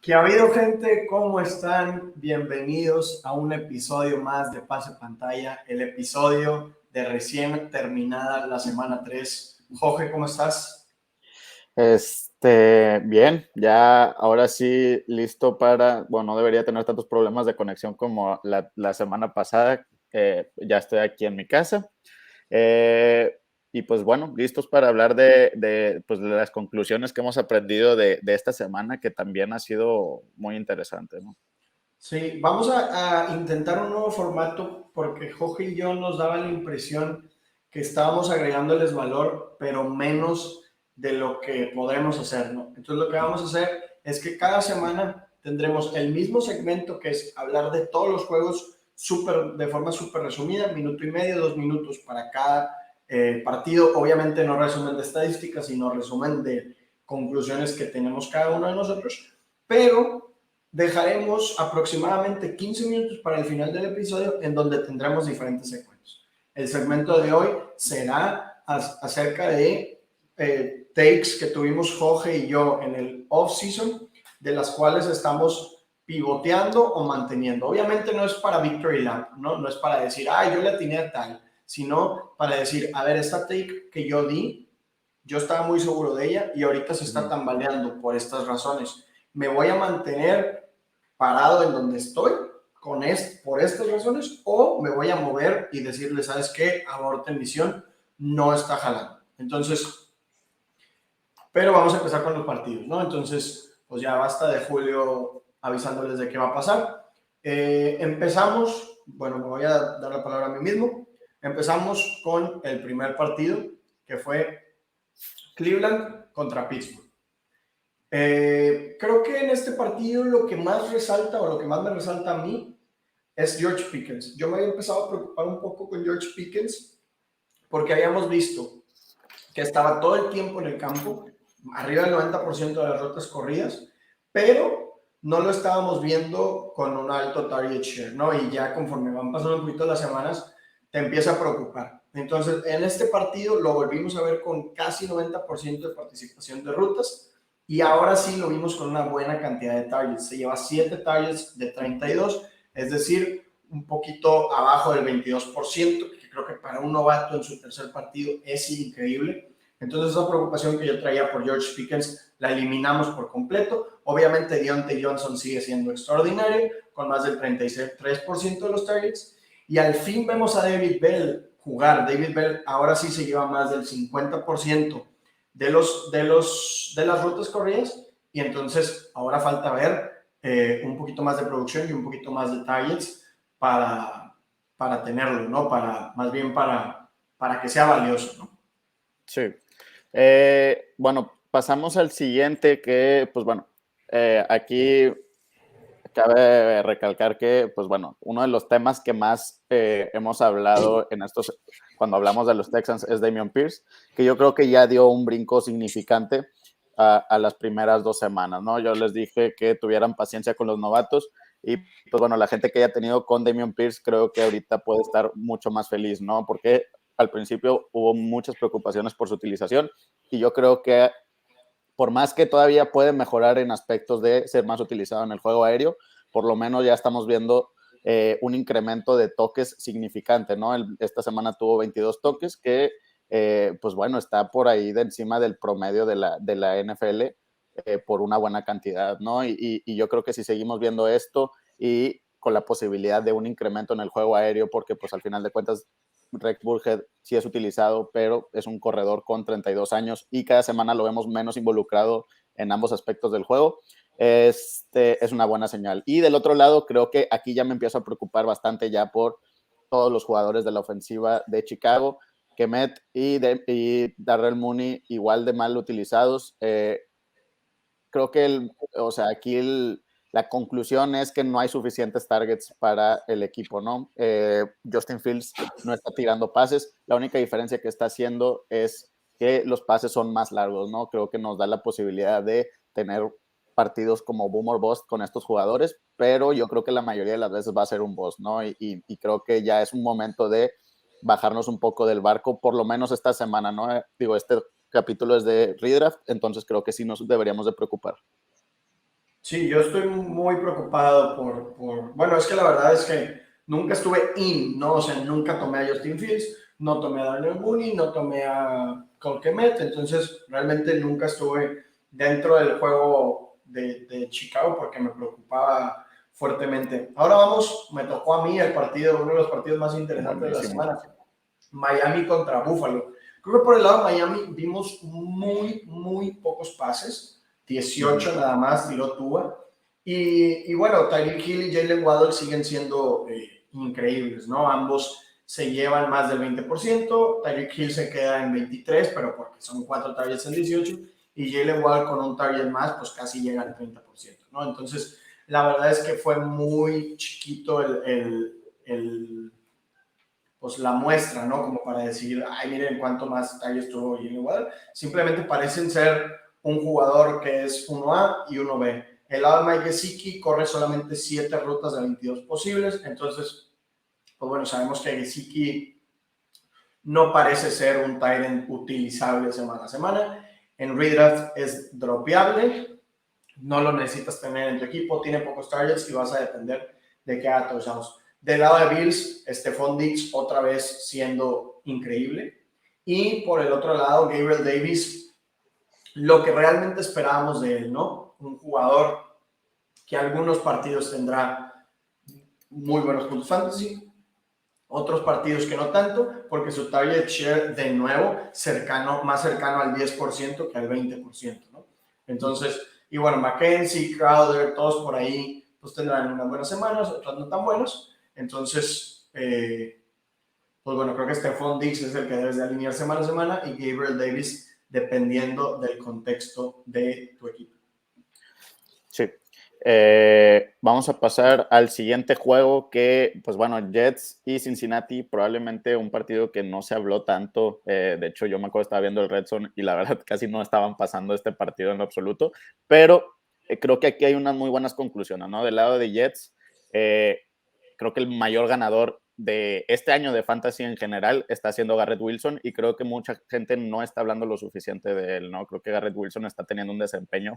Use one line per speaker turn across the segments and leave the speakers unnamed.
¿Qué ha habido, gente? ¿Cómo están? Bienvenidos a un episodio más de Pase Pantalla, el episodio de recién terminada la semana 3. Jorge, ¿cómo estás?
Bien, ya ahora sí listo para, bueno, no debería tener tantos problemas de conexión como la semana pasada. Ya estoy aquí en mi casa. Eh, y pues bueno, listos para hablar pues, de las conclusiones que hemos aprendido de esta semana, que también ha sido muy interesante, ¿no?
Sí, vamos a intentar un nuevo formato porque Jorge y yo nos daba la impresión que estábamos agregándoles valor, pero menos de lo que podremos hacer, ¿no? Entonces lo que vamos a hacer es que cada semana tendremos el mismo segmento que es hablar de todos los juegos de forma súper resumida, minuto y medio, 2 minutos para cada partido. Obviamente no resumen de estadísticas, sino resumen de conclusiones que tenemos cada uno de nosotros, pero dejaremos aproximadamente 15 minutos para el final del episodio en donde tendremos diferentes segmentos. El segmento de hoy será acerca de takes que tuvimos Jorge y yo en el off-season, de las cuales estamos pivoteando o manteniendo. Obviamente no es para Victory Lap, ¿no? No es para decir, yo le atiné a tal, sino para decir, a ver, esta take que yo di, yo estaba muy seguro de ella y ahorita se está
Ujú.
tambaleando por estas razones. Me voy a mantener parado en donde estoy por estas razones o me voy a mover y decirle, ¿sabes qué? Aborten misión, no está jalando. Entonces, pero vamos a empezar con los partidos, ¿no? Entonces, pues ya basta de Julio avisándoles de qué va a pasar. Empezamos, bueno, me voy a dar la palabra a mí mismo. Empezamos con el primer partido, que fue Cleveland contra Pittsburgh. Creo que en este partido lo que más resalta o lo que más me resalta a mí es George Pickens. Yo me había empezado a preocupar un poco con George Pickens porque habíamos visto que estaba todo el tiempo en el campo, arriba del 90% de las rutas corridas, pero no lo estábamos viendo con un alto target share, ¿no? Y ya conforme van pasando un poquito las semanas, te empieza a preocupar. Entonces, en este partido lo volvimos a ver con casi 90% de participación de rutas y ahora sí lo vimos con una buena cantidad de targets. Se lleva 7 targets de 32, es decir, un poquito abajo del 22%, que creo que para un novato en su tercer partido es increíble. Entonces esa preocupación que yo traía por George Pickens la eliminamos por completo. Obviamente Deontay Johnson sigue siendo extraordinario, con más del 33% de los targets. Y al fin vemos a David Bell jugar. David Bell ahora sí se lleva más del 50% de las rutas corridas. Y entonces ahora falta ver un poquito más de producción y un poquito más de targets para tenerlo, ¿no? Más bien para que sea valioso, ¿no?
Sí. Bueno, pasamos al siguiente que, pues bueno, aquí cabe recalcar que, pues bueno, uno de los temas que más hemos hablado cuando hablamos de los Texans es Dameon Pierce, que yo creo que ya dio un brinco significante a las primeras 2 semanas, ¿no? Yo les dije que tuvieran paciencia con los novatos y, pues bueno, la gente que haya tenido con Dameon Pierce creo que ahorita puede estar mucho más feliz, ¿no? Porque al principio hubo muchas preocupaciones por su utilización y yo creo que por más que todavía puede mejorar en aspectos de ser más utilizado en el juego aéreo, por lo menos ya estamos viendo un incremento de toques significante, ¿no? Esta semana tuvo 22 toques, que pues bueno, está por ahí de encima del promedio de la NFL por una buena cantidad, ¿no? Y yo creo que si seguimos viendo esto y con la posibilidad de un incremento en el juego aéreo, porque pues al final de cuentas Rex Burhead sí es utilizado, pero es un corredor con 32 años y cada semana lo vemos menos involucrado en ambos aspectos del juego. Es una buena señal. Y del otro lado, creo que aquí ya me empiezo a preocupar bastante ya por todos los jugadores de la ofensiva de Chicago, Kemet y Darrell Mooney igual de mal utilizados. Creo que o sea, la conclusión es que no hay suficientes targets para el equipo, ¿no? Justin Fields no está tirando pases, la única diferencia que está haciendo es que los pases son más largos, ¿no? Creo que nos da la posibilidad de tener partidos como boom or bust con estos jugadores, pero yo creo que la mayoría de las veces va a ser un bust, ¿no? Y creo que ya es un momento de bajarnos un poco del barco, por lo menos esta semana, ¿no? Digo, este capítulo es de redraft, entonces creo que sí nos deberíamos de preocupar.
Sí, yo estoy muy preocupado bueno, es que la verdad es que nunca estuve ¿no? O sea, nunca tomé a Justin Fields, no tomé a Daniel Mooney, no tomé a Cole Kmet, entonces realmente nunca estuve dentro del juego de Chicago porque me preocupaba fuertemente. Ahora vamos, me tocó a mí el partido, uno de los partidos más interesantes de la
Buenísimo.
semana, Miami contra Buffalo. Creo que por el lado de Miami vimos muy pocos pases, 18 nada más tiró Tua. Y bueno, Tyreek Hill y Jalen Waddle siguen siendo increíbles, ¿no? Ambos se llevan más del 20%, Tyreek Hill se queda en 23%, pero porque son 4 targets en 18, y Jalen Waddle con un target más, pues casi llega al 30%, ¿no? Entonces, la verdad es que fue muy chiquito pues la muestra, ¿no? Como para decir, ay, miren cuánto más targets tuvo Jalen Waddle. Simplemente parecen ser un jugador que es 1A y 1B. El lado de Mike Gesicki corre solamente 7 rutas de 22 posibles, entonces, pues bueno, sabemos que Gesicki no parece ser un tight end utilizable semana a semana. En redraft es dropeable, no lo necesitas tener en tu equipo, tiene pocos targets y vas a depender de que haga touchdowns. Del lado de Bills, Stephon Diggs otra vez siendo increíble. Y por el otro lado, Gabriel Davis, lo que realmente esperábamos de él, ¿no? Un jugador que algunos partidos tendrá muy buenos puntos fantasy, otros partidos que no tanto, porque su target share de nuevo más cercano al 10% que al 20%, ¿no? Entonces, y bueno, Mackenzie, Crowder, todos por ahí, pues tendrán unas buenas semanas, otras no tan buenos. Entonces, pues bueno, creo que Stephon Diggs es el que debes de alinear semana a semana y Gabriel Davis dependiendo del contexto de tu equipo.
Sí. Vamos a pasar al siguiente juego que, pues bueno, Jets y Cincinnati, probablemente un partido que no se habló tanto. De hecho, yo me acuerdo estaba viendo el Red Zone y la verdad casi no estaban pasando este partido en lo absoluto, pero creo que aquí hay unas muy buenas conclusiones, ¿no? Del lado de Jets, creo que el mayor ganador de este año de fantasy en general está siendo Garrett Wilson y creo que mucha gente no está hablando lo suficiente de él, ¿no? Creo que Garrett Wilson está teniendo un desempeño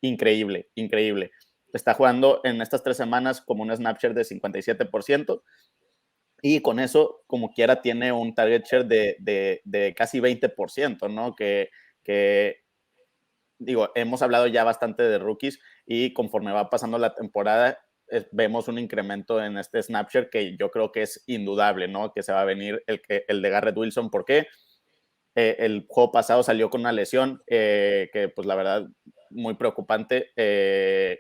increíble, increíble. Está jugando en estas 3 semanas como un snap share de 57% y con eso, como quiera, tiene un target share de casi 20%, ¿no? Que, digo, hemos hablado ya bastante de rookies y conforme va pasando la temporada, vemos un incremento en este snap share que yo creo que es indudable, ¿no? Que se va a venir el de Garrett Wilson. ¿Por qué? El juego pasado salió con una lesión que, pues la verdad, muy preocupante.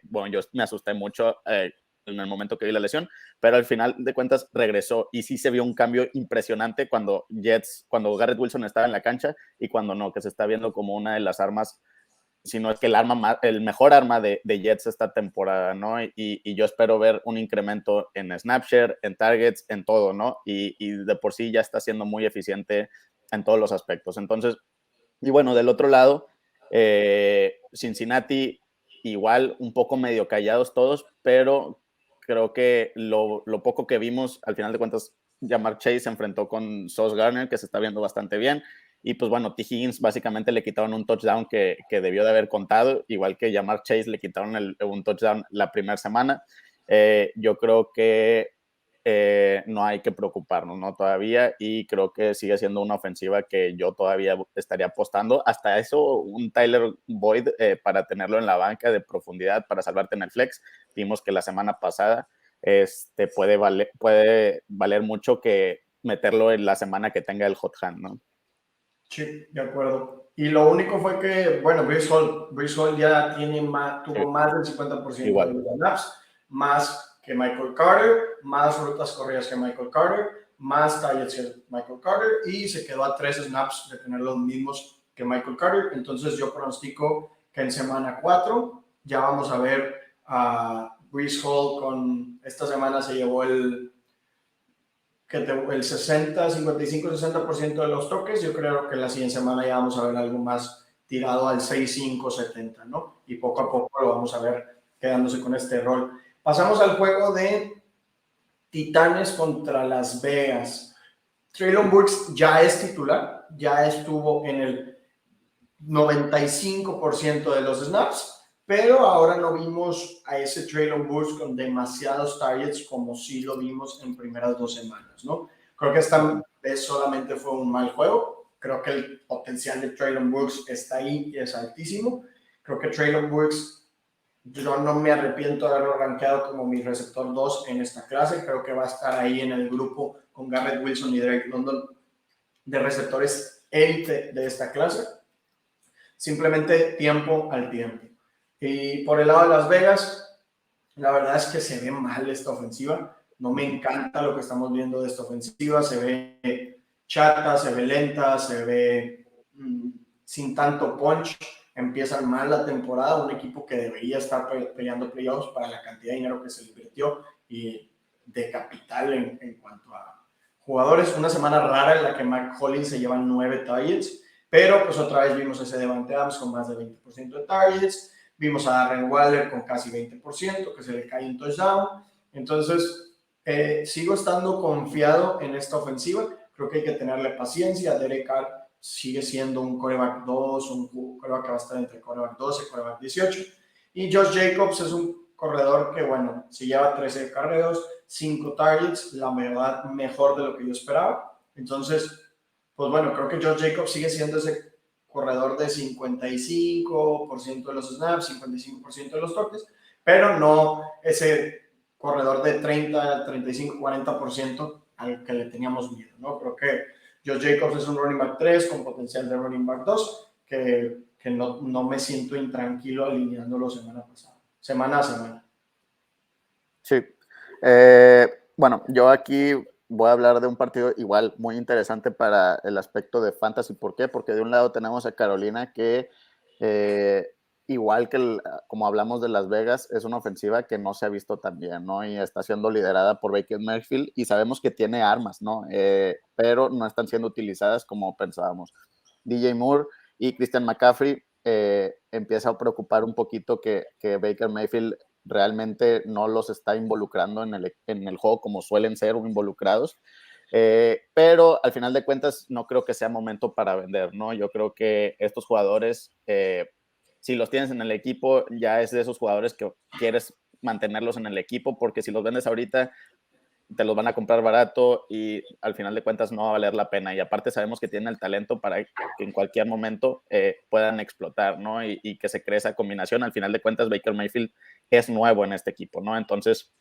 Bueno, yo me asusté mucho en el momento que vi la lesión, pero al final de cuentas regresó y sí se vio un cambio impresionante cuando Garrett Wilson estaba en la cancha y cuando no, que se está viendo como una de las armas, si no es que el mejor arma de Jets esta temporada, ¿no? Y yo espero ver un incremento en Snapshare, en targets, en todo, ¿no? Y de por sí ya está siendo muy eficiente en todos los aspectos. Entonces, y bueno, del otro lado, Cincinnati igual un poco medio callados todos, pero creo que lo poco que vimos, al final de cuentas, Ja'Marr Chase se enfrentó con Sauce Gardner, que se está viendo bastante bien, y pues bueno, T. Higgins básicamente le quitaron un touchdown que debió de haber contado, igual que Ja'Marr Chase le quitaron un touchdown la primera semana. Yo creo que no hay que preocuparnos, ¿no? Todavía, y creo que sigue siendo una ofensiva que yo todavía estaría apostando. Hasta eso, un Tyler Boyd para tenerlo en la banca de profundidad, para salvarte en el flex. Vimos que la semana pasada puede valer mucho que meterlo en la semana que tenga el hot hand, ¿no?
Sí, de acuerdo. Y lo único fue que, bueno, Breece Hall ya tuvo más del 50% de
Igual.
los snaps, más que Michael Carter, más rutas corridas que Michael Carter, más targets que Michael Carter, y se quedó a 3 snaps de tener los mismos que Michael Carter. Entonces yo pronostico que en semana 4 ya vamos a ver a Breece Hall esta semana se llevó el 55-60% de los toques. Yo creo que la siguiente semana ya vamos a ver algo más tirado al 6-5-70, ¿no? Y poco a poco lo vamos a ver quedándose con este rol. Pasamos al juego de Titanes contra Las Vegas. Treylon Burks ya es titular, ya estuvo en el 95% de los snaps, pero ahora no vimos a ese Traylon Burks con demasiados targets como sí lo vimos en primeras 2 semanas, ¿no? Creo que esta vez solamente fue un mal juego. Creo que el potencial de Traylon Burks está ahí y es altísimo. Creo que Traylon Burks, yo no me arrepiento de haberlo rankeado como mi receptor 2 en esta clase. Creo que va a estar ahí en el grupo con Garrett Wilson y Drake London de receptores élite de esta clase. Simplemente tiempo al tiempo. Y por el lado de Las Vegas, la verdad es que se ve mal esta ofensiva. No me encanta lo que estamos viendo de esta ofensiva. Se ve chata, se ve lenta, se ve sin tanto punch. Empiezan mal la temporada. Un equipo que debería estar peleando playoffs para la cantidad de dinero que se le invirtió y de capital en cuanto a jugadores. Una semana rara en la que Mac Hollins se lleva 9 targets, pero pues otra vez vimos ese Davante Adams con más de 20% de targets. Vimos a Darren Waller con casi 20%, que se le cae un touchdown. Entonces, sigo estando confiado en esta ofensiva. Creo que hay que tenerle paciencia. Derek Carr sigue siendo un quarterback 2, un quarterback que va a estar entre quarterback 12 y quarterback 18. Y Josh Jacobs es un corredor que, bueno, se lleva 13 carreos, 5 targets, la verdad, mejor de lo que yo esperaba. Entonces, pues bueno, creo que Josh Jacobs sigue siendo ese corredor de 55% de los snaps, 55% de los toques, pero no ese corredor de 30, 35, 40% al que le teníamos miedo, ¿no? Creo que Josh Jacobs es un running back 3 con potencial de running back 2, que no me siento intranquilo alineándolo semana a semana.
Sí. Bueno, yo aquí voy a hablar de un partido igual muy interesante para el aspecto de fantasy. ¿Por qué? Porque de un lado tenemos a Carolina que, igual que como hablamos de Las Vegas, es una ofensiva que no se ha visto tan bien, ¿no? Y está siendo liderada por Baker Mayfield y sabemos que tiene armas, ¿no? Pero no están siendo utilizadas como pensábamos. DJ Moore y Christian McCaffrey empieza a preocupar un poquito que Baker Mayfield realmente no los está involucrando en el juego como suelen ser involucrados. Pero al final de cuentas no creo que sea momento para vender, ¿no? Yo creo que estos jugadores, si los tienes en el equipo, ya es de esos jugadores que quieres mantenerlos en el equipo, porque si los vendes ahorita, te los van a comprar barato y al final de cuentas no va a valer la pena. Y aparte sabemos que tienen el talento para que en cualquier momento puedan explotar, ¿no? Y que se cree esa combinación. Al final de cuentas, Baker Mayfield es nuevo en este equipo, ¿no? Entonces,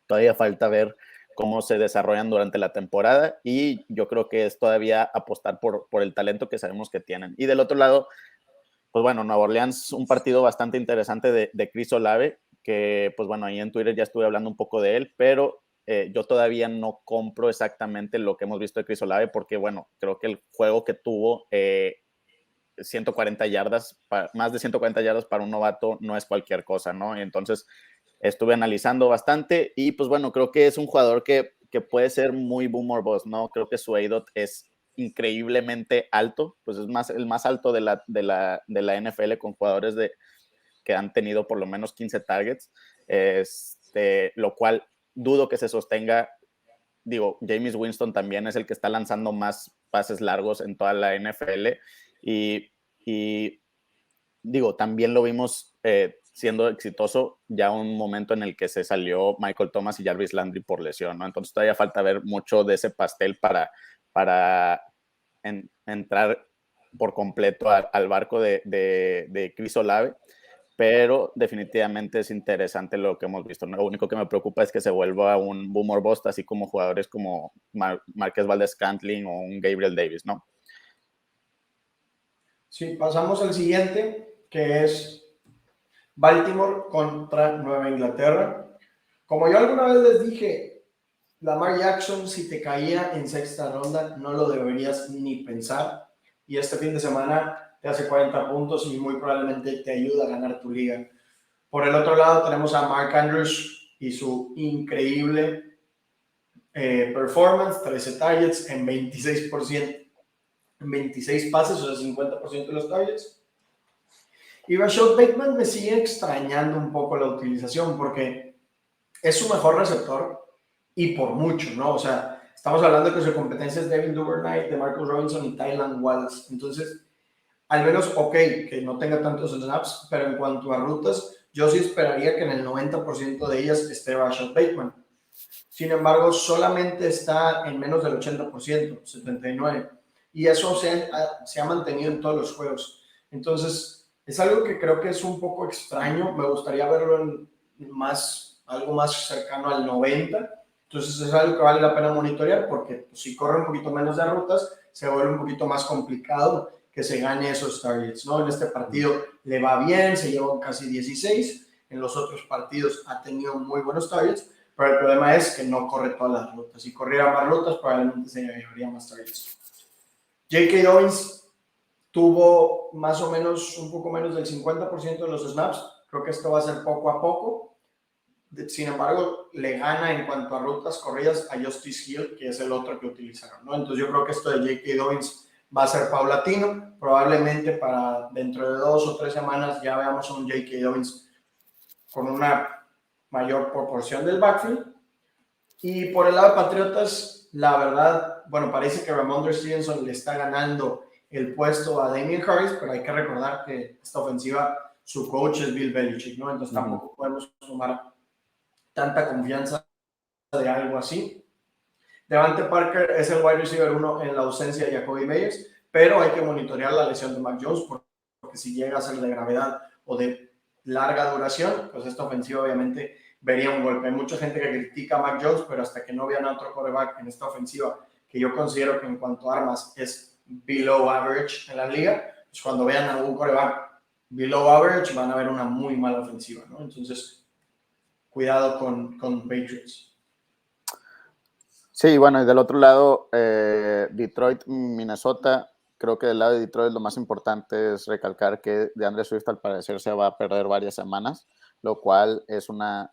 todavía falta ver cómo se desarrollan durante la temporada y yo creo que es todavía apostar por el talento que sabemos que tienen. Y del otro lado, pues bueno, Nueva Orleans, un partido bastante interesante de Chris Olave, que pues bueno, ahí en Twitter ya estuve hablando un poco de él, pero yo todavía no compro exactamente lo que hemos visto de Chris Olave, porque bueno, creo que el juego que tuvo 140 yardas, más de 140 yardas para un novato no es cualquier cosa, ¿no? Y entonces estuve analizando bastante y pues bueno, creo que es un jugador que puede ser muy boom or bust, ¿no? Creo que su ADOT es increíblemente alto, pues es el más alto de la NFL con jugadores que han tenido por lo menos 15 targets, lo cual dudo que se sostenga. Digo, Jameis Winston también es el que está lanzando más pases largos en toda la NFL y digo, también lo vimos siendo exitoso ya un momento en el que se salió Michael Thomas y Jarvis Landry por lesión, ¿no? Entonces todavía falta ver mucho de ese pastel para entrar por completo al barco de Chris Olave, pero definitivamente es interesante lo que hemos visto. Lo único que me preocupa es que se vuelva un boom or bust, así como jugadores como Marquez Valdes-Scantling o un Gabriel Davis, ¿no?
Sí, pasamos al siguiente, que es Baltimore contra Nueva Inglaterra. Como yo alguna vez les dije, Lamar Jackson, si te caía en sexta ronda, no lo deberías ni pensar. Y este fin de semana te hace 40 puntos y muy probablemente te ayuda a ganar tu liga. Por el otro lado tenemos a Mark Andrews y su increíble performance, 13 targets en 26%, en 26 pases, o sea, 50% de los targets. Y Rashad Bateman me sigue extrañando un poco la utilización porque es su mejor receptor y por mucho, ¿no? O sea, estamos hablando de que su competencia es Devin Duvernay, de Marcus Robinson y Tylan Wallace. Entonces, al menos, ok, que no tenga tantos snaps, pero en cuanto a rutas, yo sí esperaría que en el 90% de ellas esté Rashad Bateman. Sin embargo, solamente está en menos del 80%, 79%. Y eso se ha mantenido en todos los juegos. Entonces, es algo que creo que es un poco extraño. Me gustaría verlo en algo más cercano al 90%. Entonces, es algo que vale la pena monitorear porque pues, si corre un poquito menos de rutas, se vuelve un poquito más complicado que se gane esos targets, ¿no? En este partido le va bien, se llevó casi 16. En los otros partidos ha tenido muy buenos targets, pero el problema es que no corre todas las rutas. Si corriera más rutas, probablemente se llevaría más targets. J.K. Dobbins tuvo más o menos un poco menos del 50% de los snaps. Creo que esto va a ser poco a poco. Sin embargo, le gana en cuanto a rutas corridas a Justice Hill, que es el otro que utilizaron, ¿no? Entonces yo creo que esto de J.K. Dobbins va a ser paulatino. Probablemente para dentro de 2 o 3 semanas ya veamos un J.K. Dobbins con una mayor proporción del backfield. Y por el lado de Patriotas, la verdad, bueno, parece que Ramondre Stevenson le está ganando el puesto a Damien Harris, pero hay que recordar que esta ofensiva, su coach es Bill Belichick, ¿no? Entonces tampoco podemos tomar tanta confianza de algo así. Devante Parker es el wide receiver 1 en la ausencia de Jacoby Meyers, pero hay que monitorear la lesión de Mac Jones porque si llega a ser de gravedad o de larga duración, pues esta ofensiva obviamente vería un golpe. Hay mucha gente que critica a Mac Jones, pero hasta que no vean a otro quarterback en esta ofensiva, que yo considero que en cuanto a armas es below average en la liga, pues cuando vean a un quarterback below average van a ver una muy mala ofensiva, ¿no? Entonces, cuidado con Patriots.
Sí, bueno, y del otro lado, Detroit, Minnesota, creo que del lado de Detroit lo más importante es recalcar que DeAndre Swift al parecer se va a perder varias semanas, lo cual es una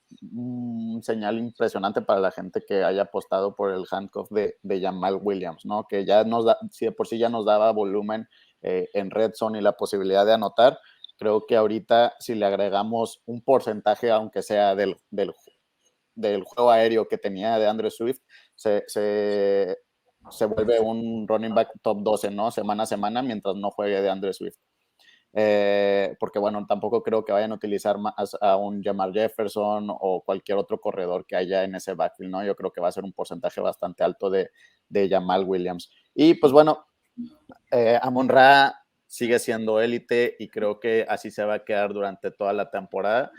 señal impresionante para la gente que haya apostado por el handcuff de Jamal Williams, ¿no? Que ya si de por sí ya nos daba volumen en red zone y la posibilidad de anotar, creo que ahorita si le agregamos un porcentaje, aunque sea del juego aéreo que tenía de Andrew Swift, se vuelve un running back top 12, ¿no? Semana a semana, mientras no juegue de Andrew Swift. Porque, bueno, tampoco creo que vayan a utilizar más a un Jamal Jefferson o cualquier otro corredor que haya en ese backfield, ¿no? Yo creo que va a ser un porcentaje bastante alto de Jamal Williams. Y, pues, bueno, Amon-Ra sigue siendo élite y creo que así se va a quedar durante toda la temporada.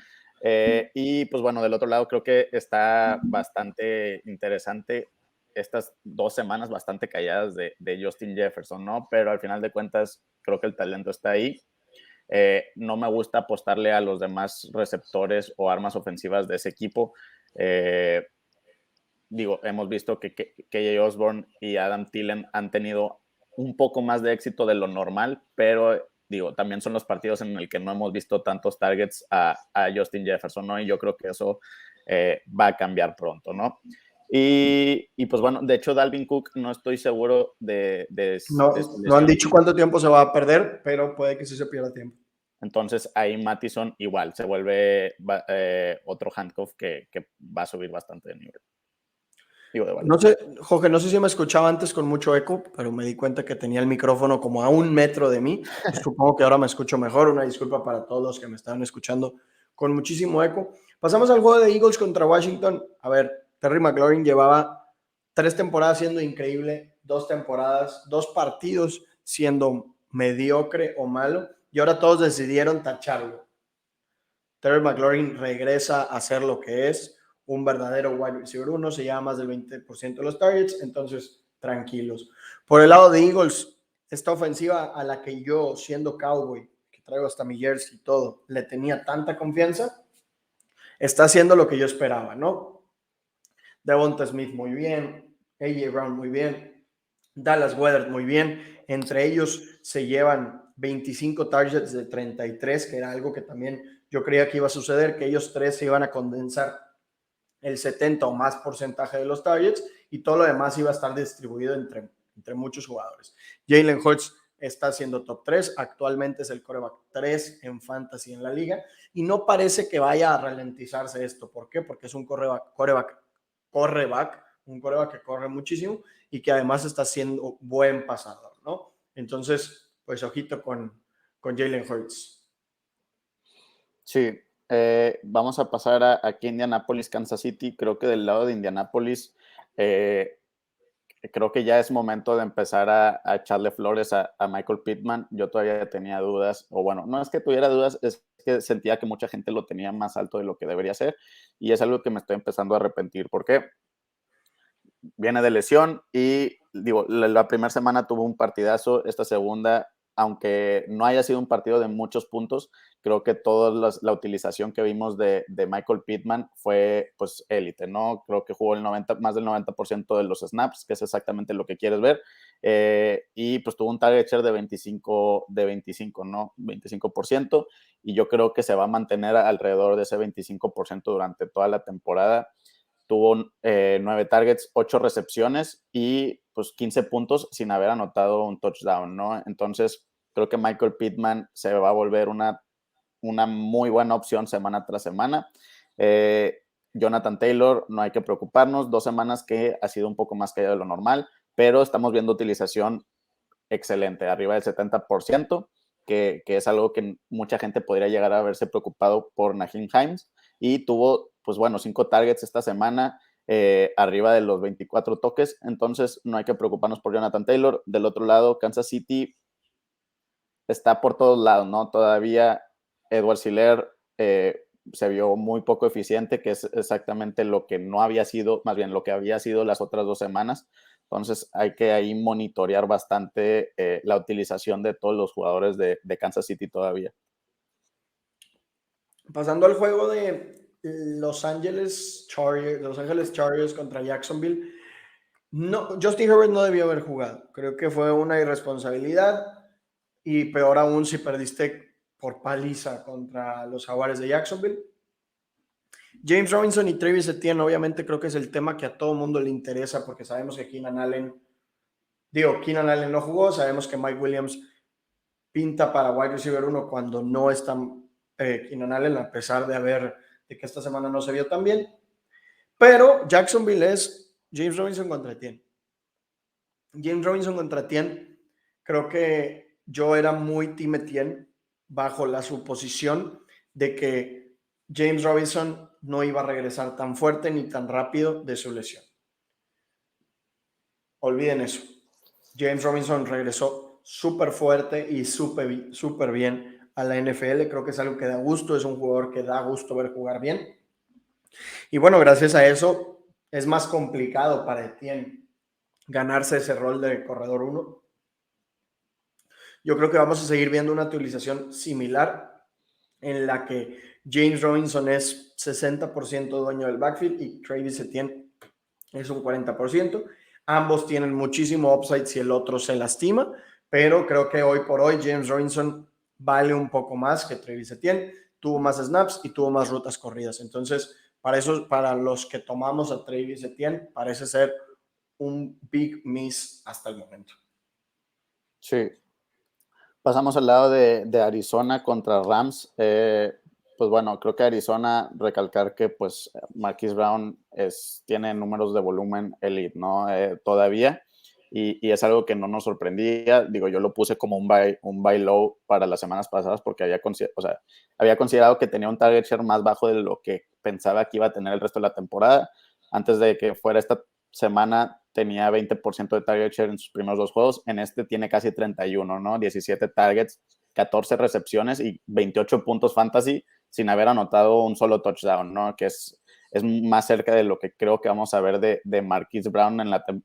Y pues bueno, del otro lado creo que está bastante interesante estas 2 semanas bastante calladas de Justin Jefferson, ¿no? Pero al final de cuentas creo que el talento está ahí. No me gusta apostarle a los demás receptores o armas ofensivas de ese equipo. Digo, hemos visto que KJ Osborne y Adam Thielen han tenido un poco más de éxito de lo normal, pero digo, también son los partidos en el que no hemos visto tantos targets a Justin Jefferson, ¿no? Y yo creo que eso va a cambiar pronto, ¿no? Y pues bueno, de hecho, Dalvin Cook no estoy seguro de
No han dicho cuánto tiempo se va a perder, pero puede que sí se pierda tiempo.
Entonces ahí Mattison igual se vuelve otro handcuff que va a subir bastante de nivel.
No sé, Jorge, no sé si me escuchaba antes con mucho eco, pero me di cuenta que tenía el micrófono como a 1 metro de mí. Supongo que ahora me escucho mejor. Una disculpa para todos los que me estaban escuchando con muchísimo eco. Pasamos al juego de Eagles contra Washington. A ver, Terry McLaurin llevaba 3 temporadas siendo increíble, 2 temporadas, 2 partidos siendo mediocre o malo, y ahora todos decidieron tacharlo. Terry McLaurin regresa a ser lo que es un verdadero wide receiver 1, se lleva más del 20% de los targets, entonces tranquilos. Por el lado de Eagles, esta ofensiva a la que yo, siendo Cowboy, que traigo hasta mi jersey y todo, le tenía tanta confianza, está haciendo lo que yo esperaba, ¿no? Devonta Smith muy bien, AJ Brown muy bien, Dallas Goedert muy bien, entre ellos se llevan 25 targets de 33, que era algo que también yo creía que iba a suceder, que ellos 3 se iban a condensar el 70 o más porcentaje de los targets y todo lo demás iba a estar distribuido entre muchos jugadores. Jalen Hurts está siendo top 3, actualmente es el quarterback 3 en fantasy en la liga y no parece que vaya a ralentizarse esto. ¿Por qué? Porque es un quarterback, un quarterback que corre muchísimo y que además está siendo buen pasador, ¿no? Entonces, pues ojito con con Jalen Hurts.
Sí, vamos a pasar aquí a Indianapolis, Kansas City. Creo que del lado de Indianapolis, creo que ya es momento de empezar a echarle flores a Michael Pittman. Yo todavía tenía dudas, o bueno, no es que tuviera dudas, es que sentía que mucha gente lo tenía más alto de lo que debería ser, y es algo que me estoy empezando a arrepentir. ¿Por qué? Viene de lesión y digo, la primera semana tuvo un partidazo, esta segunda, aunque no haya sido un partido de muchos puntos, creo que toda la utilización que vimos de Michael Pittman fue pues élite, ¿no? Creo que jugó más del 90% de los snaps, que es exactamente lo que quieres ver, y pues tuvo un target share de 25, ¿no? 25%, y yo creo que se va a mantener alrededor de ese 25% durante toda la temporada. Tuvo 9 targets, 8 recepciones y pues 15 puntos sin haber anotado un touchdown, ¿no? Entonces, creo que Michael Pittman se va a volver una muy buena opción semana tras semana. Jonathan Taylor, no hay que preocuparnos, 2 semanas que ha sido un poco más callado de lo normal, pero estamos viendo utilización excelente, arriba del 70%, que es algo que mucha gente podría llegar a verse preocupado por Nyheim Hines, y tuvo, pues bueno, 5 targets esta semana, arriba de los 24 toques, entonces no hay que preocuparnos por Jonathan Taylor. Del otro lado, Kansas City está por todos lados, ¿no? Todavía Edward Helaire se vio muy poco eficiente, que es exactamente lo que no había sido, más bien lo que había sido las otras 2 semanas. Entonces hay que ahí monitorear bastante la utilización de todos los jugadores de Kansas City todavía.
Pasando al juego de Los Ángeles Chargers contra Jacksonville. No, Justin Herbert no debió haber jugado. Creo que fue una irresponsabilidad y peor aún si perdiste por paliza contra los Jaguares de Jacksonville. James Robinson y Travis Etienne, obviamente creo que es el tema que a todo mundo le interesa porque sabemos que Keenan Allen no jugó, sabemos que Mike Williams pinta para wide receiver 1 cuando no está Keenan Allen, a pesar de que esta semana no se vio tan bien. Pero Jacksonville es James Robinson contra Etienne. James Robinson contra Etienne, creo que yo era muy Team Etienne bajo la suposición de que James Robinson no iba a regresar tan fuerte ni tan rápido de su lesión. Olviden eso. James Robinson regresó súper fuerte y súper bien a la NFL. Creo que es algo que da gusto, es un jugador que da gusto ver jugar bien. Y bueno, gracias a eso es más complicado para Etienne ganarse ese rol de corredor 1. Yo creo que vamos a seguir viendo una utilización similar en la que James Robinson es 60% dueño del backfield y Travis Etienne es un 40%. Ambos tienen muchísimo upside si el otro se lastima, pero creo que hoy por hoy James Robinson vale un poco más que Travis Etienne. Tuvo más snaps y tuvo más rutas corridas. Entonces, para los que tomamos a Travis Etienne, parece ser un big miss hasta el momento.
Sí. Pasamos al lado de Arizona contra Rams. Pues bueno, creo que Arizona, recalcar que pues Marquise Brown tiene números de volumen elite, ¿no? Todavía. Y es algo que no nos sorprendía. Digo, yo lo puse como un buy low para las semanas pasadas porque había considerado que tenía un target share más bajo de lo que pensaba que iba a tener el resto de la temporada. Antes de que fuera esta semana tenía 20% de target share en sus primeros 2 juegos. En este tiene casi 31, ¿no? 17 targets, 14 recepciones y 28 puntos fantasy sin haber anotado un solo touchdown, ¿no? Que es más cerca de lo que creo que vamos a ver de Marquise Brown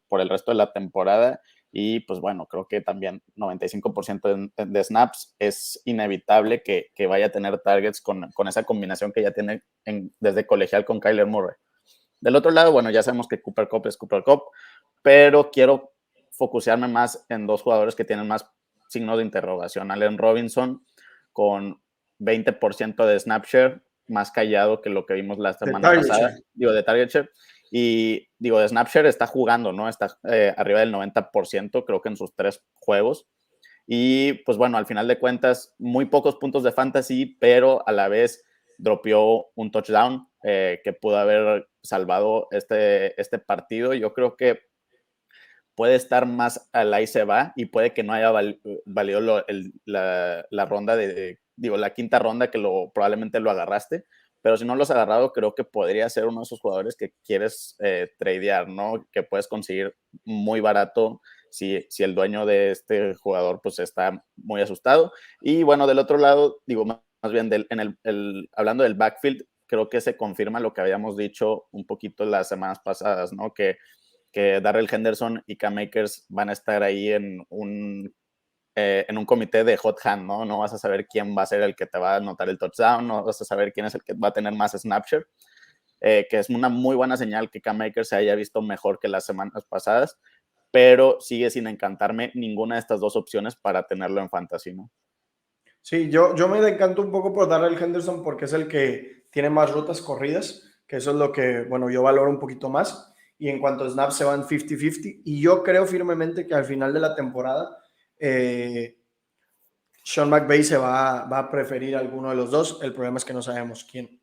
por el resto de la temporada. Y pues bueno, creo que también 95% de snaps es inevitable que vaya a tener targets con esa combinación que ya tiene desde colegial con Kyler Murray. Del otro lado, bueno, ya sabemos que Cooper Kupp es Cooper Kupp, pero quiero focusearme más en 2 jugadores que tienen más signos de interrogación. Allen Robinson con 20% de snap share, más callado que lo que vimos la semana pasada, de target share. Y digo, de snap share está jugando, ¿no? Está arriba del 90%, creo que en sus 3 juegos. Y pues bueno, al final de cuentas, muy pocos puntos de fantasy, pero a la vez dropeó un touchdown que pudo haber salvado este partido. Yo creo que puede estar más al ahí se va y puede que no haya valido la ronda la quinta ronda que probablemente lo agarraste, pero si no lo has agarrado, creo que podría ser uno de esos jugadores que quieres tradear, ¿no? Que puedes conseguir muy barato si el dueño de este jugador pues está muy asustado. Y bueno, del otro lado, más bien hablando del backfield, creo que se confirma lo que habíamos dicho un poquito las semanas pasadas, ¿no? Que Darrell Henderson y Cam Akers van a estar ahí en un comité de hot hand, ¿no? No vas a saber quién va a ser el que te va a anotar el touchdown, no vas a saber quién es el que va a tener más snapshare, que es una muy buena señal que Cam Akers se haya visto mejor que las semanas pasadas, pero sigue sin encantarme ninguna de estas dos opciones para tenerlo en fantasy, ¿no?
Sí, yo me decanto un poco por Darrell Henderson porque es el que tiene más rutas corridas, que eso es lo que, bueno, yo valoro un poquito más. Y en cuanto a snaps se van 50-50. Y yo creo firmemente que al final de la temporada Sean McVay va a preferir a alguno de los dos. El problema es que no sabemos quién.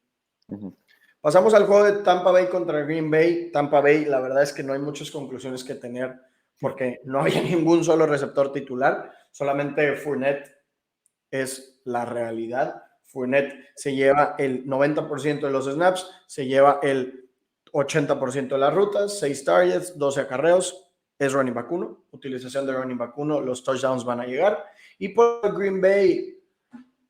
Pasamos al juego de Tampa Bay contra Green Bay. Tampa Bay, la verdad es que no hay muchas conclusiones que tener porque no había ningún solo receptor titular, solamente Fournette es la realidad. Fournette se lleva el 90% de los snaps, se lleva el 80% de las rutas, 6 targets, 12 acarreos, es running back 1, utilización de running back 1, los touchdowns van a llegar. Y por Green Bay,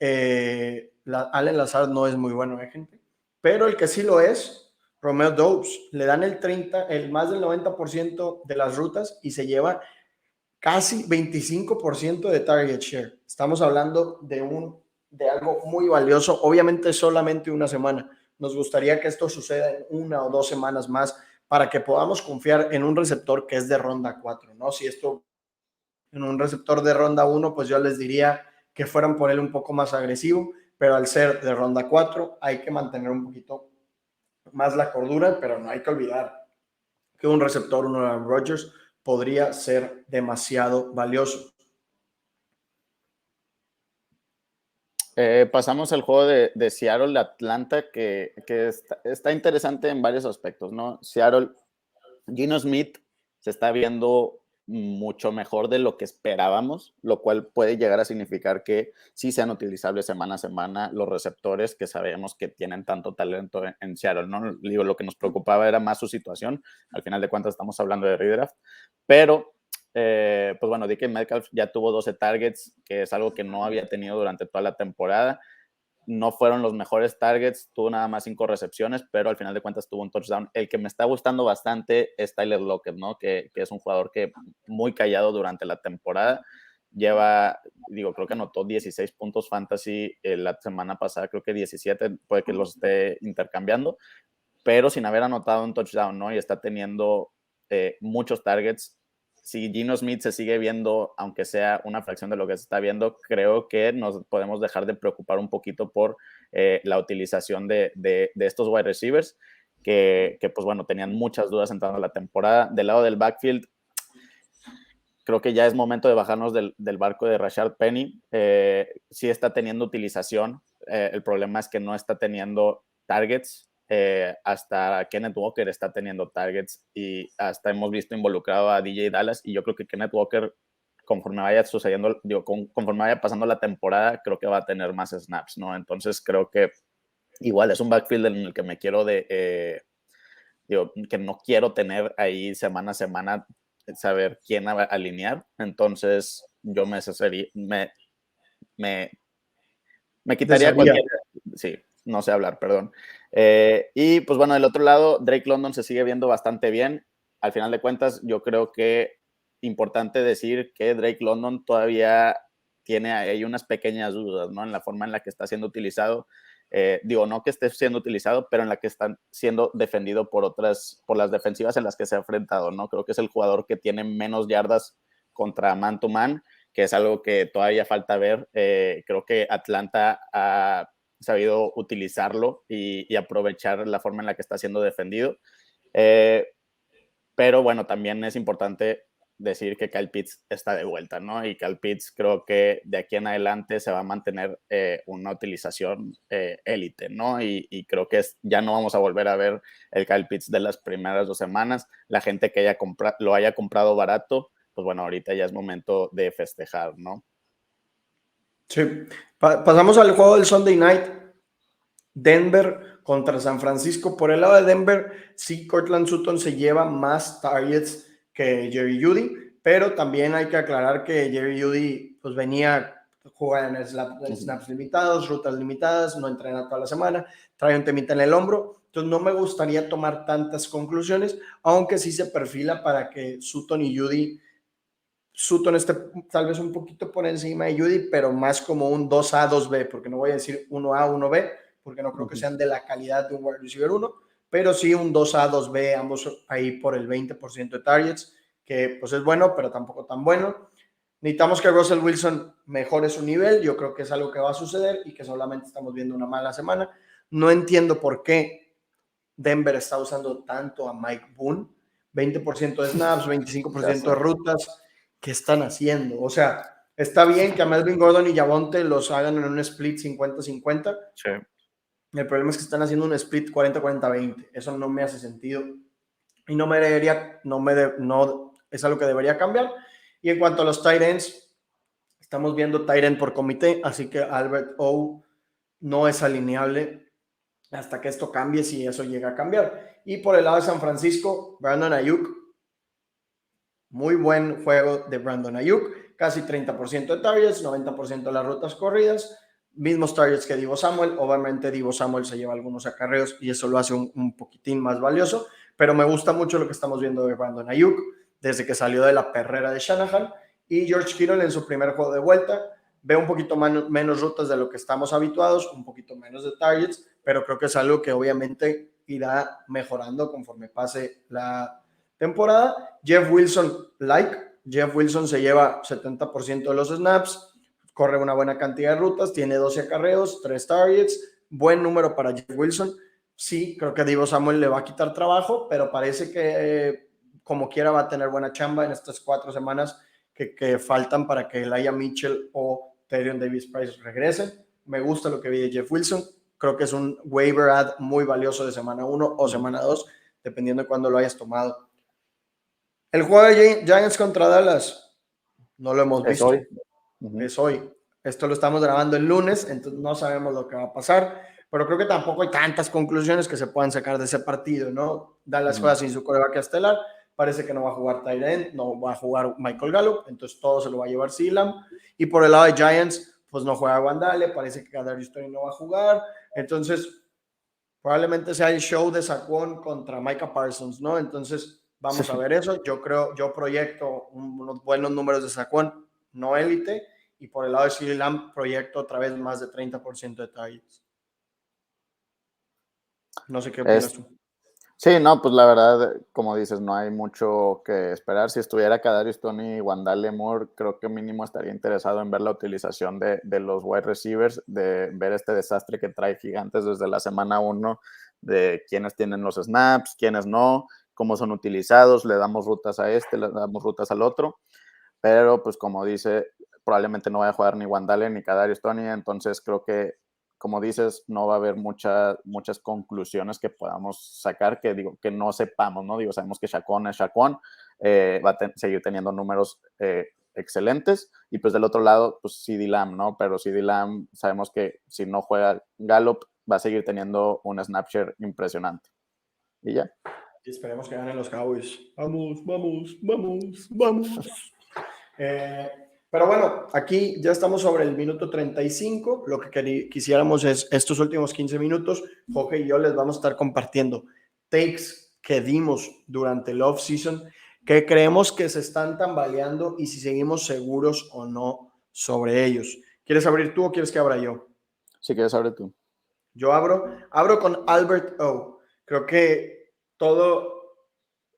Allen Lazard no es muy bueno, gente, pero el que sí lo es, Romeo Doubs, le dan el más del 90% de las rutas y se lleva casi 25% de target share. Estamos hablando de algo muy valioso, obviamente solamente una semana. Nos gustaría que esto suceda en 1 o 2 semanas más para que podamos confiar en un receptor que es de ronda 4, ¿no? Si esto en un receptor de ronda 1, pues yo les diría que fueran por él un poco más agresivo, pero al ser de ronda 4 hay que mantener un poquito más la cordura, pero no hay que olvidar que un receptor, uno de Aaron Rodgers, podría ser demasiado valioso.
Pasamos al juego de Seattle-Atlanta, que está interesante en varios aspectos, ¿no? Seattle, Geno Smith se está viendo mucho mejor de lo que esperábamos, lo cual puede llegar a significar que sí sean utilizables semana a semana los receptores que sabemos que tienen tanto talento en Seattle, ¿no? Digo, lo que nos preocupaba era más su situación, al final de cuentas estamos hablando de redraft, pero pues bueno, DK Metcalf ya tuvo 12 targets, que es algo que no había tenido durante toda la temporada. No fueron los mejores targets, tuvo nada más 5 recepciones, pero al final de cuentas tuvo un touchdown. El que me está gustando bastante es Tyler Lockett, ¿no? Que es un jugador que muy callado durante la temporada. Creo que anotó 16 puntos fantasy la semana pasada, creo que 17, puede que los esté intercambiando, pero sin haber anotado un touchdown, ¿no? Y está teniendo muchos targets. Si Geno Smith se sigue viendo, aunque sea una fracción de lo que se está viendo, creo que nos podemos dejar de preocupar un poquito por la utilización de estos wide receivers, que pues bueno, tenían muchas dudas entrando a la temporada. Del lado del backfield, creo que ya es momento de bajarnos del barco de Rashard Penny. Sí está teniendo utilización, el problema es que no está teniendo targets. Hasta Kenneth Walker está teniendo targets y hasta hemos visto involucrado a DJ Dallas, y yo creo que Kenneth Walker, conforme vaya sucediendo, conforme vaya pasando la temporada, creo que va a tener más snaps, ¿no? Entonces creo que igual es un backfield en el que me quiero que no quiero tener ahí semana a semana saber quién alinear. Entonces yo me quitaría cualquier... Sí, no sé hablar, perdón. Y pues bueno, del otro lado, Drake London se sigue viendo bastante bien. Al final de cuentas, yo creo que importante decir que Drake London todavía tiene ahí unas pequeñas dudas, ¿no? En la forma en la que está siendo utilizado. No que esté siendo utilizado, pero en la que está siendo defendido por las defensivas en las que se ha enfrentado, ¿no? Creo que es el jugador que tiene menos yardas contra man to man, que es algo que todavía falta ver. Creo que Atlanta ha sabido utilizarlo y aprovechar la forma en la que está siendo defendido. Pero bueno, también es importante decir que Kyle Pitts está de vuelta, ¿no? Y Kyle Pitts creo que de aquí en adelante se va a mantener una utilización élite, ¿no? Y creo que ya no vamos a volver a ver el Kyle Pitts de las primeras 2 semanas. La gente que lo haya comprado barato, pues bueno, ahorita ya es momento de festejar, ¿no?
Sí. Pasamos al juego del Sunday Night. Denver contra San Francisco. Por el lado de Denver, sí, Courtland Sutton se lleva más targets que Jerry Jeudy, pero también hay que aclarar que Jerry Jeudy pues venía jugando en snaps limitados, rutas limitadas, no entrena toda la semana, trae un temita en el hombro, entonces no me gustaría tomar tantas conclusiones, aunque sí se perfila para que Sutton y Jeudy, Sutton esté tal vez un poquito por encima de Jeudy, pero más como un 2A, 2B, porque no voy a decir 1A, 1B, porque no creo que sean de la calidad de un wide receiver 1, pero sí un 2A, 2B, ambos ahí por el 20% de targets, que pues es bueno, pero tampoco tan bueno. Necesitamos que Russell Wilson mejore su nivel, yo creo que es algo que va a suceder y que solamente estamos viendo una mala semana. No entiendo por qué Denver está usando tanto a Mike Boone, 20% de snaps, 25% de rutas. ¿Qué están haciendo? O sea, está bien que a Melvin Gordon y Javonte los hagan en un split 50-50.
Sí.
El problema es que están haciendo un split 40-40-20. Eso no me hace sentido y no es algo que debería cambiar. Y en cuanto a los tight ends, estamos viendo tight end por comité, así que Albert O no es alineable hasta que esto cambie, si eso llega a cambiar. Y por el lado de San Francisco, Brandon Ayuk, muy buen juego de Brandon Ayuk, casi 30% de targets, 90% de las rutas corridas, mismos targets que Deebo Samuel. Obviamente Deebo Samuel se lleva algunos acarreos y eso lo hace un poquitín más valioso, pero me gusta mucho lo que estamos viendo de Brandon Ayuk desde que salió de la perrera de Shanahan. Y George Kittle en su primer juego de vuelta ve un poquito menos rutas de lo que estamos habituados, un poquito menos de targets, pero creo que es algo que obviamente irá mejorando conforme pase la temporada. Jeff Wilson se lleva 70% de los snaps, corre una buena cantidad de rutas, tiene 12 acarreos, 3 targets, buen número para Jeff Wilson. Sí, creo que Deebo Samuel le va a quitar trabajo, pero parece que como quiera va a tener buena chamba en estas 4 semanas que faltan para que Elijah Mitchell o Tyrion Davis-Price regresen. Me gusta lo que vi de Jeff Wilson. Creo que es un waiver ad muy valioso de semana 1 o semana 2, dependiendo de cuándo lo hayas tomado. El juego de Giants contra Dallas no lo hemos visto.
Hoy.
Es hoy. Esto lo estamos grabando el lunes, entonces no sabemos lo que va a pasar, pero creo que tampoco hay tantas conclusiones que se puedan sacar de ese partido, ¿no? Dallas juega sin su quarterback estelar, parece que no va a jugar Tyler End, no va a jugar Michael Gallup, entonces todo se lo va a llevar CeeDee Lamb. Y por el lado de Giants, pues no juega Wandale, parece que Kadarius Toney no va a jugar, entonces probablemente sea el show de Saquon contra Micah Parsons, ¿no? Entonces vamos a ver eso. Yo proyecto unos buenos números de Saquon, no élite, y por el lado de CeeDee Lamb proyecto otra vez más de 30% de targets. No sé qué opinas tú.
Sí, no, pues la verdad, como dices, no hay mucho que esperar. Si estuviera Kadarius Toney y Wandale Moore, creo que mínimo estaría interesado en ver la utilización de los wide receivers, de ver este desastre que trae Gigantes desde la semana 1, de quiénes tienen los snaps, quiénes no, cómo son utilizados, le damos rutas a este, le damos rutas al otro, pero pues como dice, probablemente no vaya a jugar ni Wandale ni Kadarius Toney, entonces creo que como dices, no va a haber muchas conclusiones que podamos sacar que no sepamos, ¿no? Sabemos que Saquon es Saquon, va a seguir teniendo números excelentes, y pues del otro lado, pues CeeDee Lamb, ¿no? Pero CeeDee Lamb sabemos que si no juega Gallup, va a seguir teniendo un snap share impresionante. Y ya.
Y esperemos que ganen los Cowboys. Vamos. Pero bueno, aquí ya estamos sobre el minuto 35. Lo que quisiéramos es estos últimos 15 minutos, Jorge y yo les vamos a estar compartiendo takes que dimos durante el off-season, que creemos que se están tambaleando y si seguimos seguros o no sobre ellos. ¿Quieres abrir tú o quieres que abra yo?
Si quieres, abre tú.
Yo abro con Albert O. Creo que todo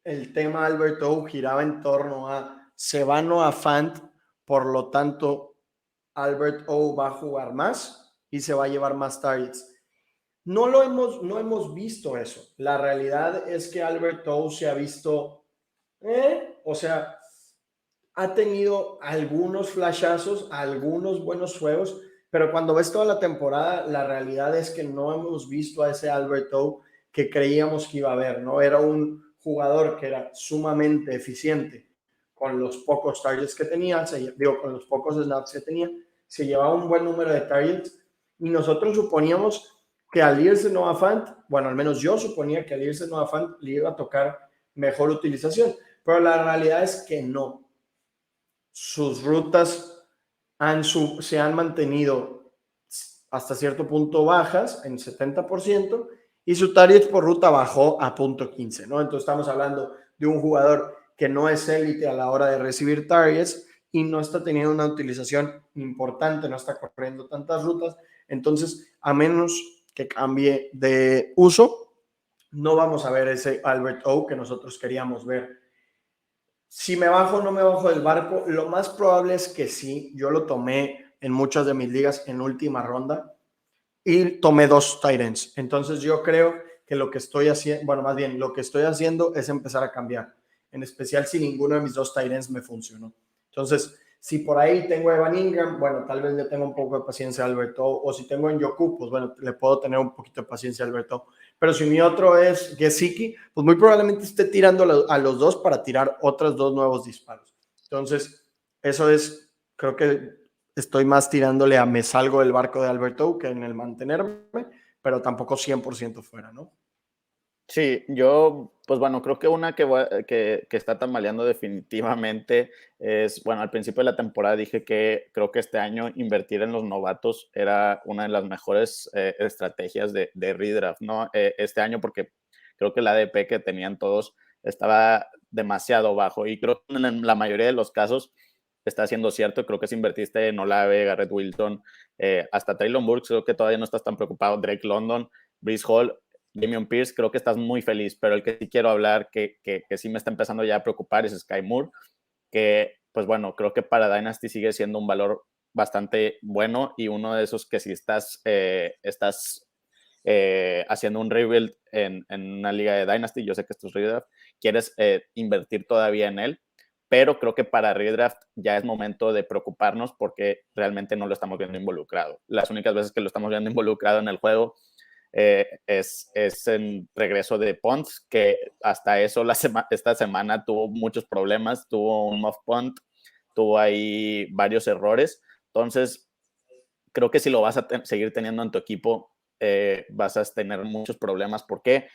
el tema Albert O giraba en torno a se va Noah Fant, por lo tanto Albert O va a jugar más y se va a llevar más targets. No hemos visto eso. La realidad es que Albert O se ha visto, o sea, ha tenido algunos flashazos, algunos buenos juegos, pero cuando ves toda la temporada, la realidad es que no hemos visto a ese Albert O que creíamos que iba a haber, ¿no? Era un jugador que era sumamente eficiente con los pocos targets que tenía, con los pocos snaps que tenía, se llevaba un buen número de targets y nosotros suponíamos que al irse Noah Fant, bueno, al menos yo suponía que al irse Noah Fant le iba a tocar mejor utilización, pero la realidad es que no. Sus rutas se han mantenido hasta cierto punto bajas, en 70%, y su target por ruta bajó a .15, ¿no? Entonces estamos hablando de un jugador que no es élite a la hora de recibir targets y no está teniendo una utilización importante, no está corriendo tantas rutas. Entonces, a menos que cambie de uso, no vamos a ver ese Albert O que nosotros queríamos ver. Si me bajo o no me bajo del barco, lo más probable es que sí. Yo lo tomé en muchas de mis ligas en última ronda y tomé 2 tight ends. Entonces yo creo que lo que estoy haciendo, bueno, más bien lo que estoy haciendo es empezar a cambiar, en especial si ninguno de mis 2 tight ends me funcionó. Entonces, si por ahí tengo a Evan Ingram, bueno, tal vez le tenga un poco de paciencia a Alberto, o si tengo en Njoku, pues bueno, le puedo tener un poquito de paciencia a Alberto. Pero si mi otro es Gesicki, pues muy probablemente esté tirando a los 2 para tirar otros 2 nuevos disparos. Entonces, eso es, creo que estoy más tirándole a me salgo del barco de Alberto que en el mantenerme, pero tampoco 100% fuera, ¿no?
Sí, yo, pues bueno, creo que una que está tambaleando definitivamente es, bueno, al principio de la temporada dije que creo que este año invertir en los novatos era una de las mejores estrategias de redraft, ¿no? Este año porque creo que el ADP que tenían todos estaba demasiado bajo y creo que en la mayoría de los casos está siendo cierto. Creo que si invertiste en Olave, Garrett Wilson, hasta Traylon Burks, creo que todavía no estás tan preocupado, Drake London, Breece Hall, Dameon Pierce, creo que estás muy feliz, pero el que sí quiero hablar, que sí me está empezando ya a preocupar, es Sky Moore, que pues bueno, creo que para Dynasty sigue siendo un valor bastante bueno y uno de esos que si estás haciendo un rebuild en una liga de Dynasty, yo sé que esto es redraft, quieres invertir todavía en él, pero creo que para redraft ya es momento de preocuparnos porque realmente no lo estamos viendo involucrado. Las únicas veces que lo estamos viendo involucrado en el juego es en regreso de punts, que hasta eso esta semana tuvo muchos problemas, tuvo un muff punt, tuvo ahí varios errores. Entonces, creo que si lo vas a seguir teniendo en tu equipo, vas a tener muchos problemas. Porque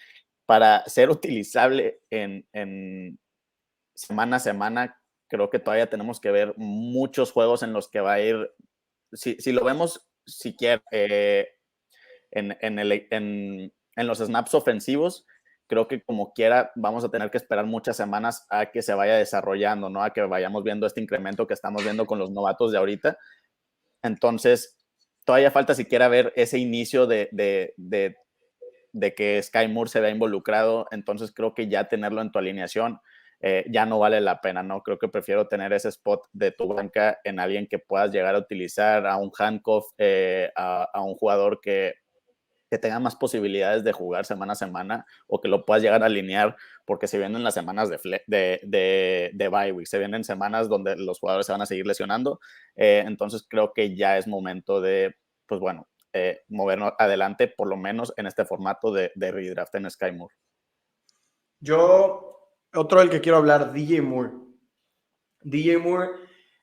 para ser utilizable en semana a semana, creo que todavía tenemos que ver muchos juegos en los que va a ir, si lo vemos siquiera en los snaps ofensivos, creo que como quiera vamos a tener que esperar muchas semanas a que se vaya desarrollando, ¿no? A que vayamos viendo este incremento que estamos viendo con los novatos de ahorita. Entonces, todavía falta siquiera ver ese inicio de que Sky Moore se vea involucrado. Entonces, creo que ya tenerlo en tu alineación ya no vale la pena, ¿no? Creo que prefiero tener ese spot de tu banca en alguien que puedas llegar a utilizar, a un handcuff, a un jugador que tenga más posibilidades de jugar semana a semana o que lo puedas llegar a alinear, porque se vienen las semanas de bye week, se vienen semanas donde los jugadores se van a seguir lesionando. Entonces creo que ya es momento de, pues bueno, movernos adelante, por lo menos en este formato de redraft en Sky Moore.
Otro del que quiero hablar, DJ Moore. DJ Moore,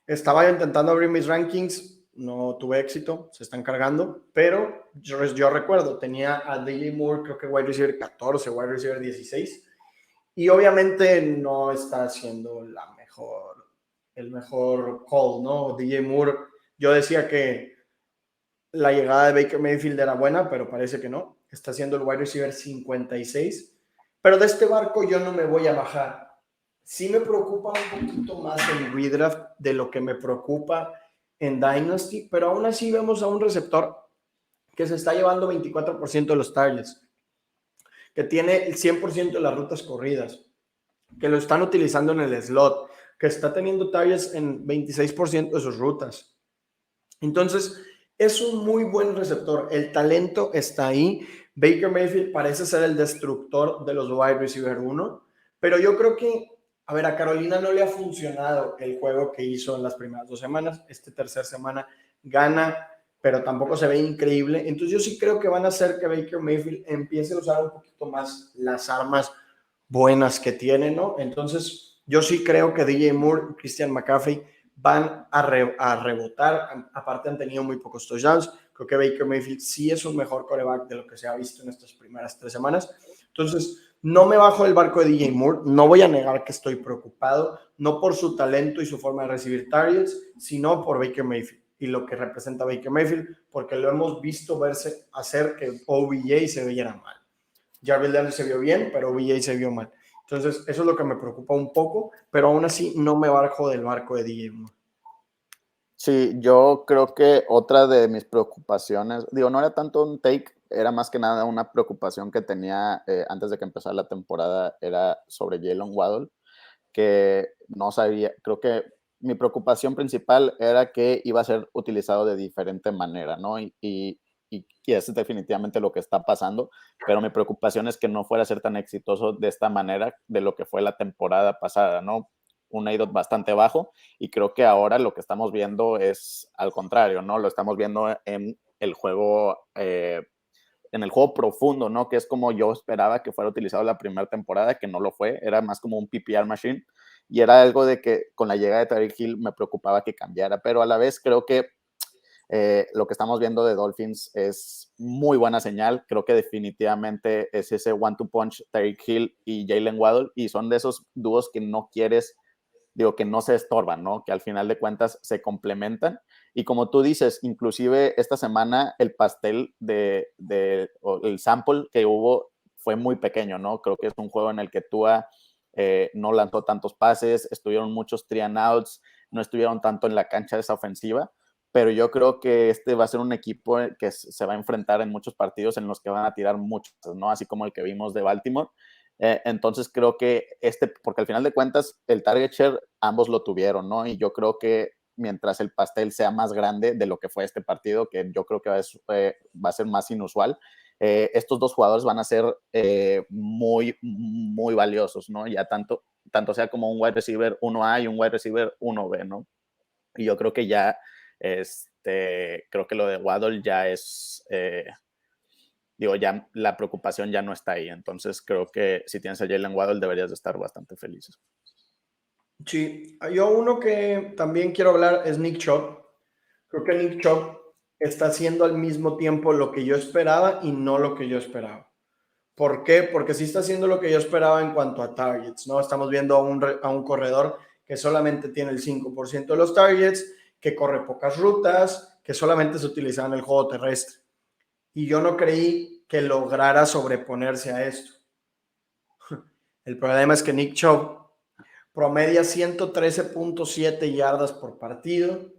estaba intentando abrir mis rankings, no tuve éxito, se están cargando, pero yo recuerdo, tenía a DJ Moore, creo que wide receiver 14, wide receiver 16, y obviamente no está haciendo el mejor call, ¿no? DJ Moore, yo decía que la llegada de Baker Mayfield era buena, pero parece que no, está haciendo el wide receiver 56, pero de este barco yo no me voy a bajar. Sí me preocupa un poquito más en redraft de lo que me preocupa en Dynasty, pero aún así vemos a un receptor que se está llevando 24% de los targets, que tiene el 100% de las rutas corridas, que lo están utilizando en el slot, que está teniendo targets en 26% de sus rutas. Entonces, es un muy buen receptor. El talento está ahí. Baker Mayfield parece ser el destructor de los wide receiver 1, pero yo creo que A ver, a Carolina no le ha funcionado el juego que hizo en las primeras 2 semanas. Tercera semana gana, pero tampoco se ve increíble. Entonces yo sí creo que van a hacer que Baker Mayfield empiece a usar un poquito más las armas buenas que tiene, ¿no? Entonces yo sí creo que DJ Moore y Christian McCaffrey van a rebotar. Aparte han tenido muy pocos touchdowns. Creo que Baker Mayfield sí es un mejor quarterback de lo que se ha visto en estas primeras 3 semanas. Entonces no me bajo del barco de DJ Moore, no voy a negar que estoy preocupado, no por su talento y su forma de recibir targets, sino por Baker Mayfield y lo que representa Baker Mayfield, porque lo hemos visto verse hacer que OBJ se viera mal. Jarvis Landry se vio bien, pero OBJ se vio mal. Entonces, eso es lo que me preocupa un poco, pero aún así no me bajo del barco de DJ Moore.
Sí, yo creo que otra de mis preocupaciones, digo, no era tanto un take, era más que nada una preocupación que tenía antes de que empezara la temporada, era sobre Jalen Waddle, que no sabía, creo que mi preocupación principal era que iba a ser utilizado de diferente manera, ¿no? Y es definitivamente lo que está pasando, pero mi preocupación es que no fuera a ser tan exitoso de esta manera de lo que fue la temporada pasada, ¿no? Un ADOT bastante bajo, y creo que ahora lo que estamos viendo es al contrario, ¿no? Lo estamos viendo en el juego profundo, ¿no? Que es como yo esperaba que fuera utilizado la primera temporada, que no lo fue, era más como un PPR machine, y era algo de que con la llegada de Tyreek Hill me preocupaba que cambiara, pero a la vez creo que lo que estamos viendo de Dolphins es muy buena señal. Creo que definitivamente es ese one-two punch Tyreek Hill y Jalen Waddle, y son de esos dúos que no quieres, digo, que no se estorban, ¿no? Que al final de cuentas se complementan. Y como tú dices, inclusive esta semana el pastel o el sample que hubo fue muy pequeño, ¿no? Creo que es un juego en el que Tua no lanzó tantos pases, estuvieron muchos 3-and-outs, no estuvieron tanto en la cancha de esa ofensiva, pero yo creo que este va a ser un equipo que se va a enfrentar en muchos partidos en los que van a tirar muchos, ¿no? Así como el que vimos de Baltimore. Entonces creo que porque al final de cuentas el target share ambos lo tuvieron, ¿no? Y yo creo que mientras el pastel sea más grande de lo que fue este partido, que yo creo que va a ser más inusual, estos dos jugadores van a ser muy, muy valiosos, ¿no? Ya tanto sea como un wide receiver 1A y un wide receiver 1B, ¿no? Y yo creo que ya, creo que lo de Waddle ya es, digo, ya la preocupación ya no está ahí. Entonces creo que si tienes a Jalen Waddle deberías de estar bastante felices.
Sí, yo uno que también quiero hablar es Nick Chubb. Creo que Nick Chubb está haciendo al mismo tiempo lo que yo esperaba y no lo que yo esperaba. ¿Por qué? Porque sí está haciendo lo que yo esperaba en cuanto a targets, ¿no? Estamos viendo a un corredor que solamente tiene el 5% de los targets, que corre pocas rutas, que solamente se utiliza en el juego terrestre. Y yo no creí que lograra sobreponerse a esto. El problema es que Nick Chubb promedia 113.7 yardas por partido,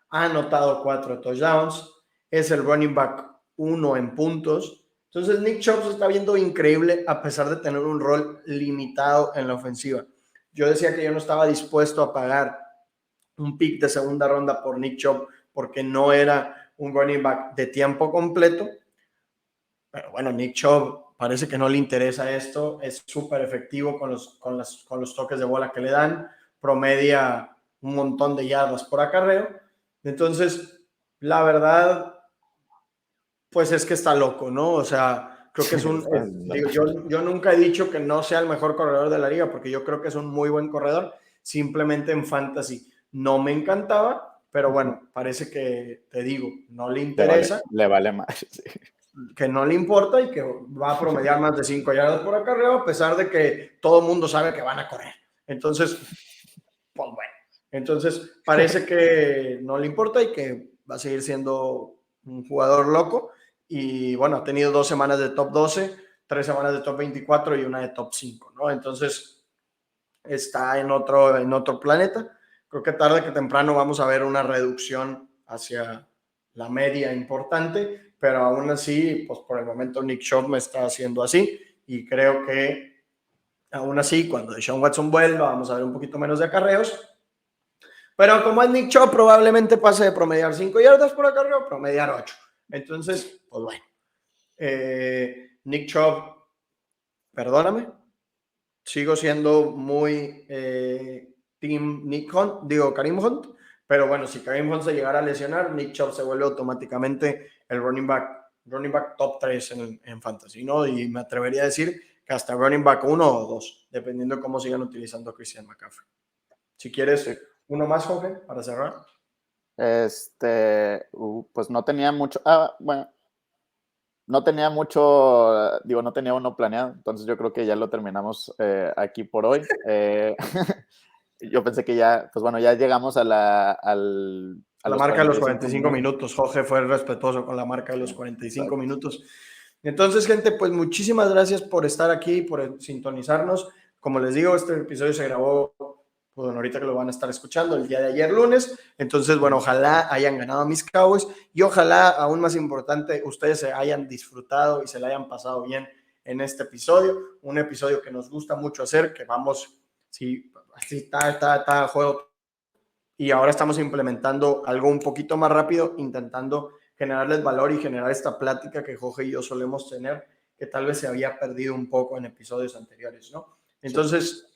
ha anotado 4 touchdowns, es el running back 1 en puntos. Entonces Nick Chubb se está viendo increíble a pesar de tener un rol limitado en la ofensiva. Yo decía que yo no estaba dispuesto a pagar un pick de segunda ronda por Nick Chubb porque no era un running back de tiempo completo. Pero bueno, Nick Chubb parece que no le interesa esto, es súper efectivo con los toques de bola que le dan, promedia un montón de yardas por acarreo. Entonces, la verdad, pues es que está loco, ¿no? O sea, creo que digo, yo nunca he dicho que no sea el mejor corredor de la liga, porque yo creo que es un muy buen corredor, simplemente en fantasy no me encantaba, pero bueno, parece que, te digo, no le interesa.
Le vale más. Sí.
Que no le importa y que va a promediar más de 5 yardas por acarreo, a pesar de que todo el mundo sabe que van a correr. Entonces, pues bueno, entonces parece que no le importa y que va a seguir siendo un jugador loco. Y bueno, ha tenido 2 semanas de top 12, 3 semanas de top 24 y una de top 5, ¿no? Entonces, está en otro planeta. Creo que tarde que temprano vamos a ver una reducción hacia la media importante, pero aún así, pues por el momento Nick Chubb me está haciendo así y creo que aún así cuando Deshaun Watson vuelva vamos a ver un poquito menos de acarreos, pero como es Nick Chubb probablemente pase de promediar 5 yardas por acarreo a promediar 8. Entonces, pues bueno, Nick Chubb, perdóname. sigo siendo muy team Nick Hunt, digo Kareem Hunt, pero bueno, si Kareem Hunt se llegara a lesionar, Nick Chubb se vuelve automáticamente el running back top 3 en fantasy, ¿no? Y me atrevería a decir que hasta running back 1 o 2, dependiendo de cómo sigan utilizando a Christian McCaffrey. Si quieres uno más, Jorge, para cerrar.
Pues no tenía mucho, bueno, no tenía mucho, digo, no tenía uno planeado, entonces yo creo que ya lo terminamos aquí por hoy. Yo pensé que ya, pues bueno, ya llegamos a
la
los
marca de los
45
45 minutos. Jorge fue respetuoso con la marca de los 45 minutos. Entonces, gente, pues muchísimas gracias por estar aquí, por sintonizarnos. Como les digo, este episodio se grabó, pues bueno, ahorita que lo van a estar escuchando, el día de ayer lunes. Entonces, bueno, ojalá hayan ganado a mis Cowboys y ojalá, aún más importante, ustedes se hayan disfrutado y se la hayan pasado bien en este episodio. Un episodio que nos gusta mucho hacer, que vamos, sí, así está juego. Y ahora estamos implementando algo un poquito más rápido, intentando generarles valor y generar esta plática que Jorge y yo solemos tener, que tal vez se había perdido un poco en episodios anteriores, ¿no? Entonces,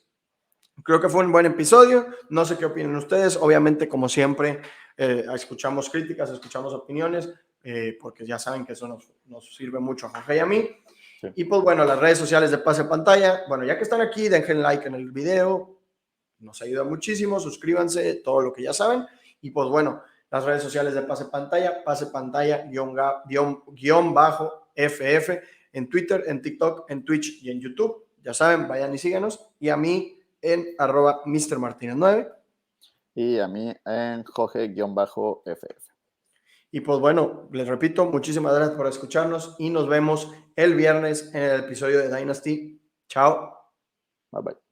creo que fue un buen episodio. No sé qué opinan ustedes. Obviamente, como siempre, escuchamos críticas, escuchamos opiniones, porque ya saben que eso nos sirve mucho a Jorge y a mí. Sí. Y pues bueno, las redes sociales de Pase Pantalla. Bueno, ya que están aquí, dejen like en el video. Nos ayuda muchísimo. Suscríbanse, todo lo que ya saben. Y pues bueno, las redes sociales de Pase Pantalla, guión bajo FF, en Twitter, en TikTok, en Twitch y en YouTube. Ya saben, vayan y síganos. Y a mí en @MrMartinez9.
Y a mí en Jorge-FF.
Y pues bueno, les repito, muchísimas gracias por escucharnos y nos vemos el viernes en el episodio de Dynasty. Chao.
Bye bye.